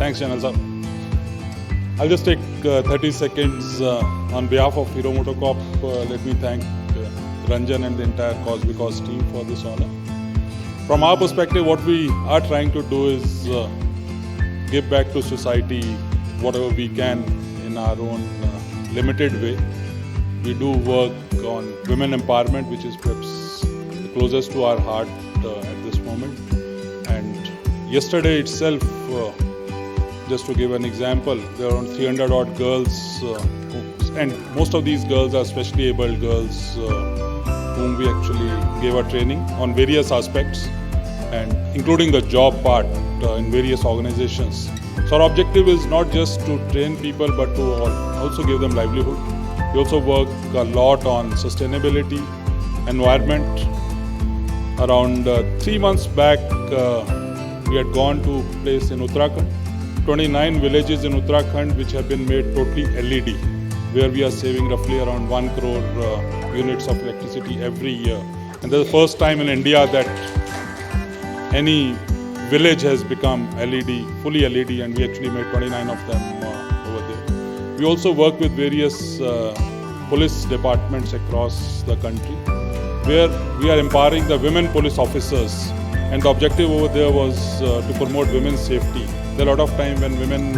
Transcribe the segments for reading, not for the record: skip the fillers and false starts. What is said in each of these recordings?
Thanks, Channel sir. I'll just take 30 seconds on behalf of Hero MotoCorp. Let me thank Ranjan and the entire Cause Because team for this honor. From our perspective, what we are trying to do is give back to society whatever we can in our own limited way. We do work on women empowerment, which is perhaps the closest to our heart at this moment. And yesterday itself, just to give an example, there are around 300 odd girls, and most of these girls are specially abled girls whom we actually gave a training on various aspects, and including the job part in various organizations. So our objective is not just to train people, but to also give them livelihood. We also work a lot on sustainability, environment. Around 3 months back, we had gone to a place in Uttarakhand, 29 villages in Uttarakhand which have been made totally LED, where we are saving roughly around 1 crore units of electricity every year. And that's the first time in India that any village has become LED, fully LED, and we actually made 29 of them over there. We also work with various police departments across the country, where we are empowering the women police officers, and the objective over there was to promote women's safety. There are a lot of time when women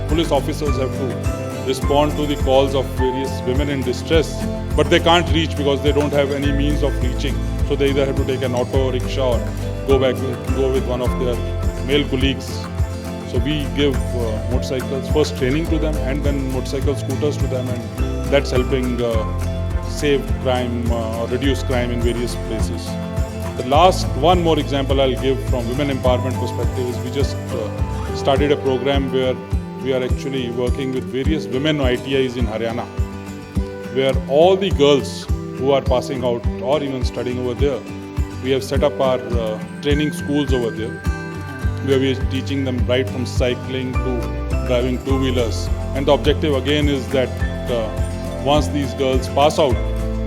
police officers have to respond to the calls of various women in distress, but they can't reach because they don't have any means of reaching. So they either have to take an auto, rickshaw, or go with one of their male colleagues. So we give motorcycles, first training to them, and then motorcycle scooters to them, and that's helping save crime or reduce crime in various places. The last one more example I'll give from women empowerment perspective is we just started a program where we are actually working with various women ITIs in Haryana, where all the girls who are passing out or even studying over there, we have set up our training schools over there, where we are teaching them right from cycling to driving two-wheelers. And the objective again is that once these girls pass out,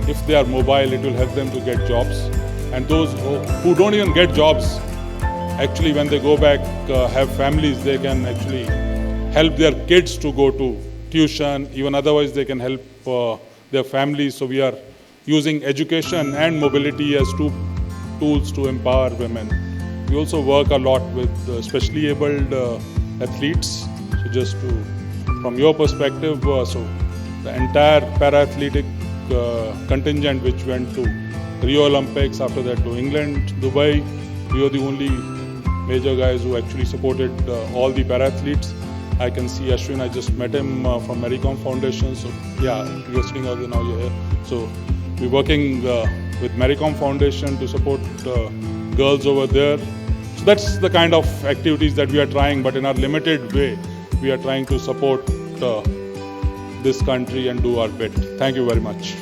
if they are mobile, it will help them to get jobs. And those who don't even get jobs, actually when they go back, have families, they can actually help their kids to go to tuition. Even otherwise they can help their families. So we are using education and mobility as two tools to empower women. We also work a lot with specially abled athletes. So just to, from your perspective, so the entire para-athletic contingent which went to Rio Olympics, after that to England, Dubai, we were the only major guys who actually supported all the para-athletes. I can see Ashwin, I just met him from Maricom Foundation. So yeah, you're sitting out there, now you're here. So we're working with Maricom Foundation to support girls over there. So that's the kind of activities that we are trying, but in our limited way, we are trying to support this country and do our bit. Thank you very much.